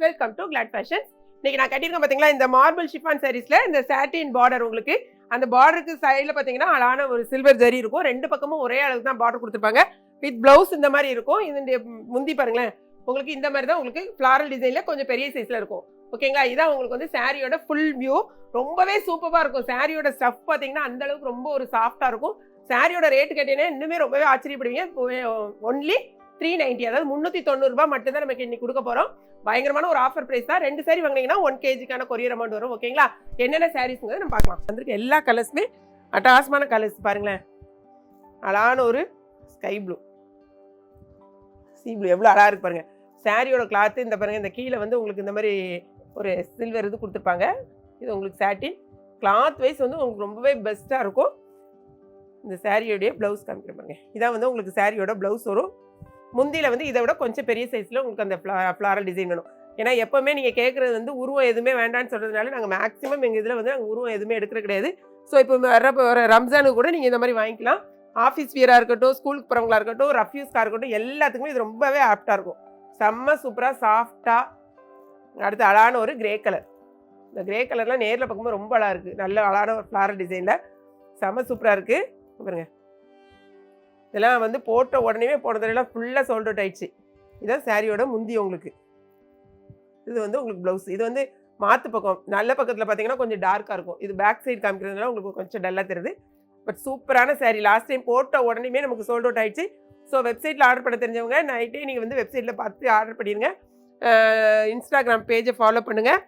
Welcome to Claude fashions. இன்னைக்கு நான் கட்டியிருக்கேன் பார்த்தீங்களா, இந்த மார்பிள் ஷிஃபான் சாரீஸ்ல இந்த சாட்டின் பார்டர். உங்களுக்கு அந்த பார்டருக்கு சைடில் பார்த்தீங்கன்னா அழகான ஒரு சில்வர் ஜரி இருக்கும். ரெண்டு பக்கமும் ஒரே அளவுக்கு தான் பார்டர் கொடுத்துருப்பாங்க. வித் பிளவுஸ் இந்த மாதிரி இருக்கும். இதனுடைய முந்தி பாருங்களேன், உங்களுக்கு இந்த மாதிரி தான் உங்களுக்கு ஃப்ளாரல் டிசைன்ல கொஞ்சம் பெரிய சைஸ்ல இருக்கும். ஓகேங்களா, இதான் உங்களுக்கு வந்து சாரியோட ஃபுல் வியூ. ரொம்பவே சூப்பராக இருக்கும். சாரியோட ஸ்டஃப் பார்த்தீங்கன்னா அந்த அளவுக்கு ரொம்ப ஒரு சாஃப்டா இருக்கும். சாரியோட ரேட் கேட்டீங்கன்னா இன்னுமே ரொம்பவே ஆச்சரியப்படுவீங்க. ஒன்லி 390, அதாவது 390 ரூபாய் மட்டும்தான் நமக்கு இன்னைக்கு கொடுக்க போறோம். பயங்கரமான ஒரு ஆஃபர் பிரைஸ் தான். 2 சாரி வாங்கினீங்கன்னா 1 kgக்கான கொரியர் அமௌண்ட் வரும். ஓகேங்களா, என்னென்ன சாரீஸ்ங்கிறது நம்ம பார்க்கலாம். வந்திருக்க எல்லா கலர்ஸுமே அட்டகாசமான கலர்ஸ் பாருங்களேன். அழகான ஒரு ஸ்கை ப்ளூ, சீ ப்ளூ, எவ்வளோ அழகாக இருக்கு பாருங்க. சாரியோட கிளாத்து இந்த பாருங்க, இந்த கீழே வந்து உங்களுக்கு இந்த மாதிரி ஒரு சில்வர் இது கொடுத்துருப்பாங்க. இது உங்களுக்கு சாட்டின் கிளாத் வைஸ் வந்து உங்களுக்கு ரொம்பவே பெஸ்ட்டாக இருக்கும். இந்த சாரியோடைய ப்ளவுஸ் காமிக்கிறேன் பாருங்க. இதான் வந்து உங்களுக்கு சாரியோட ப்ளவுஸ் வரும். முந்தியில் வந்து இதை விட கொஞ்சம் பெரிய சைஸில் உங்களுக்கு அந்த ஃப்ளாரல் டிசைன் வேணும். ஏன்னா எப்போவுமே நீங்கள் கேட்குறது வந்து உருவம் எதுவுமே வேண்டான்னு சொல்கிறதுனால நாங்கள் மேக்ஸிமம் எங்கள் இதில் வந்து நாங்கள் உருவம் எதுவுமே எடுக்கிறது கிடையாது. ஸோ இப்போ வர ரம்ஜானுக்கு கூட நீங்கள் இந்த மாதிரி வாங்கிக்கலாம். ஆஃபீஸ் வியராக இருக்கட்டும், ஸ்கூலுக்கு போகிறவங்களா இருக்கட்டும், ரஃப் யூஸ்க்காக இருக்கட்டும், எல்லாத்துக்குமே இது ரொம்பவே ஆப்டாக இருக்கும். செம்ம சூப்பராக சாஃப்டாக. அடுத்து அழகான ஒரு கிரே கலர். இந்த கிரே கலர்லாம் நேரில் பார்க்கும்போது ரொம்ப அழகாக இருக்குது. நல்ல அழகான ஒரு ஃப்ளாரல் டிசைனில் செம்ம சூப்பராக இருக்குது பாருங்க. இதெல்லாம் வந்து போட்ட உடனே போனதெல்லாம் ஃபுல்லாக சோல்ட் அவுட் ஆயிடுச்சு. இதுதான் சாரியோட முந்தி. உங்களுக்கு இது வந்து உங்களுக்கு ப்ளவுஸ். இது வந்து மாற்று பக்கம், நல்ல பக்கத்தில் பார்த்தீங்கன்னா கொஞ்சம் டார்க்காக இருக்கும். இது பேக் சைடு காமிக்கிறதுனால உங்களுக்கு கொஞ்சம் டல்லாக தெரியுது. பட் சூப்பரான சாரீ. லாஸ்ட் டைம் போட்ட உடனே நமக்கு சோல்ட் அவுட் ஆயிடுச்சு. ஸோ வெப்சைட்டில் ஆர்டர் பண்ண தெரிஞ்சவங்க நைட்டே நீங்கள் வந்து வெப்சைட்டில் பார்த்து ஆர்டர் பண்ணிடுங்க. இன்ஸ்டாகிராம் பேஜை ஃபாலோ பண்ணுங்கள்.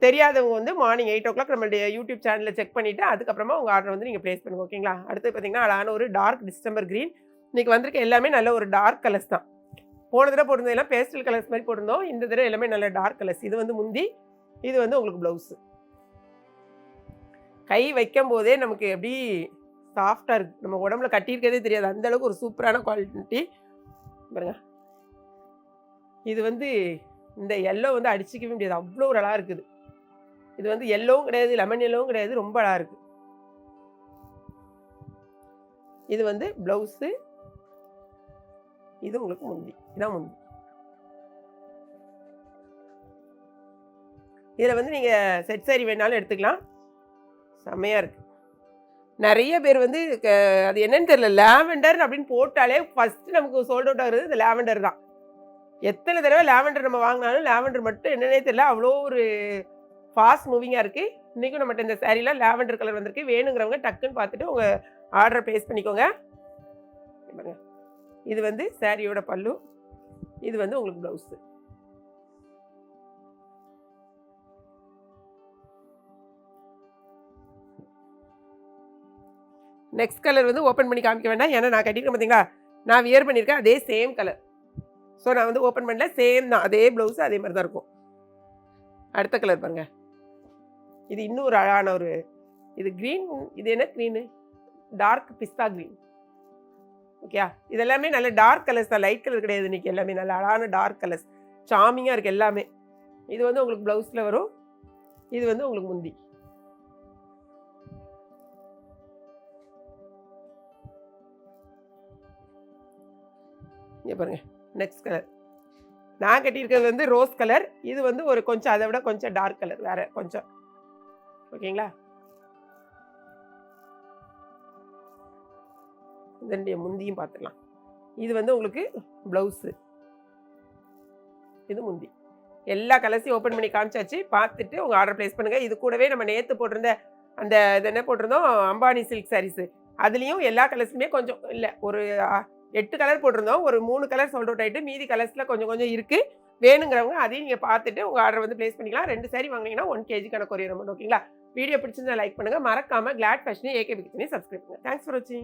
தெரியாதவங்க வந்து மார்னிங் 8 o'clock நம்மளுடைய யூடியூப் சேனலில் செக் பண்ணிவிட்டு அதுக்கப்புறமா உங்கள் ஆர்டர் வந்து நீங்கள் ப்ளேஸ் பண்ணுங்கள். ஓகேங்களா, அடுத்து பார்த்தீங்கன்னா அழகான ஒரு டார்க் டிசம்பர் க்ரீன். இன்றைக்கி வந்திருக்க எல்லாமே நல்ல ஒரு டார்க் கலர்ஸ் தான். போன தடவை போட்டிருந்தது எல்லாம் பேஸ்டல் கலர்ஸ் மாதிரி போட்டிருந்தோம். இந்த தடவை எல்லாமே நல்ல டார்க் கலர்ஸ். இது வந்து முந்தி, இது வந்து உங்களுக்கு ப்ளவுஸு. கை வைக்கும் போதே நமக்கு எப்படி சாஃப்டாக இருக்குது. நம்ம உடம்புல கட்டியிருக்கிறதே தெரியாது, அந்தளவுக்கு ஒரு சூப்பரான குவாலிட்டி பாருங்க. இது வந்து இந்த எல்லோ வந்து அடிச்சிக்கவே முடியாது, அவ்வளோ ஒரு அழகாக இருக்குது. இது வந்து எல்லோவும் கிடையாது, லெமன் எல்லோவும் கிடையாது, ரொம்ப அழகாக இருக்குது. இது வந்து ப்ளவுஸு, இது உங்களுக்கு முந்தி. இதான் முந்தி. இதில் வந்து நீங்கள் செட் சாரி வேணாலும் எடுத்துக்கலாம். செம்மையாக இருக்குது. நிறைய பேர் வந்து அது என்னன்னு தெரியல, லாவெண்டர் அப்படின்னு போட்டாலே ஃபஸ்ட்டு நமக்கு சோல்ட் அவுட் ஆகுறது இந்த லாவெண்டர் தான். எத்தனை தடவை லாவெண்டர் நம்ம வாங்கினாலும் லாவெண்டர் மட்டும் என்னன்னே தெரியல, அவ்வளோ ஒரு ஃபாஸ்ட் மூவிங்காக இருக்குது. இன்றைக்கும் நம்மகிட்ட இந்த சாரீலாம் லாவெண்டர் கலர் வந்திருக்கு. வேணுங்கிறவங்க டக்குன்னு பார்த்துட்டு உங்கள் ஆர்டரை ப்ளேஸ் பண்ணிக்கோங்க. இது வந்து சாரியோட பல்லு, இது வந்து உங்களுக்கு ப்ளவுஸு. நெக்ஸ்ட் கலர் வந்து ஓப்பன் பண்ணி காமிக்க வேண்டாம், ஏன்னா நான் கட்டியிருக்கேன் பார்த்தீங்களா, நான் வியர் பண்ணியிருக்கேன் அதே சேம் கலர். ஸோ நான் வந்து ஓப்பன் பண்ணல, சேம் தான், அதே ப்ளவுஸு அதே மாதிரி தான் இருக்கும். அடுத்த கலர் பாருங்கள். இது இன்னும் ஒரு அழகான ஒரு இது க்ரீன். இது என்ன க்ரீனு? டார்க் பிஸ்தா க்ரீன். ஓகே, இதெல்லாமே நல்ல டார்க் கலர்ஸ் தான், லைட் கலர் கிடையாது. இன்றைக்கி எல்லாமே நல்ல அழகான டார்க் கலர்ஸ், சாமிங்காக இருக்குது எல்லாமே. இது வந்து உங்களுக்கு ப்ளவுஸில் வரும். இது வந்து உங்களுக்கு முந்தி. இங்கே பாருங்கள் நெக்ஸ்ட் கலர். நான் கட்டியிருக்கிறது வந்து ரோஸ் கலர். இது வந்து ஒரு கொஞ்சம் அதை விட கொஞ்சம் டார்க் கலர், வேறு கொஞ்சம். ஓகேங்களா, இதனுடைய முந்தியும் பார்த்துக்கலாம். இது வந்து உங்களுக்கு ப்ளவுஸு, இது முந்தி. எல்லா கலர்ஸையும் ஓப்பன் பண்ணி காமிச்சாச்சு. பார்த்துட்டு உங்கள் ஆர்டர் ப்ளேஸ் பண்ணுங்கள். இது கூடவே நம்ம நேற்று போட்டிருந்த அந்த இது என்ன போட்டிருந்தோம், அம்பானி சில்க் சாரீஸு, அதுலேயும் எல்லா கலர்ஸுமே கொஞ்சம் இல்லை, ஒரு 8 கலர் போட்டிருந்தோம். ஒரு 3 கலர் சோல்ட் அவுட் ஆகிட்டு மீதி கலர்ஸில் கொஞ்சம் கொஞ்சம் இருக்குது. வேணுங்கிறவங்க அதையும் நீங்கள் பார்த்துட்டு உங்கள் ஆர்டர் வந்து ப்ளேஸ் பண்ணிக்கலாம். 2 சாரி வாங்கினீங்கன்னா 1 kgக்கான கொரியர் அமௌண்ட். ஓகேங்களா, வீடியோ பிடிச்சிருந்தா லைக் பண்ணுங்கள். மறக்காமல் கிளாட் ஃபேஷனையும் ஏகேபி கிச்சனையும் சப்ஸ்கிரைப் பண்ணுங்கள். தேங்க்ஸ் ஃபார் வாட்சிங்.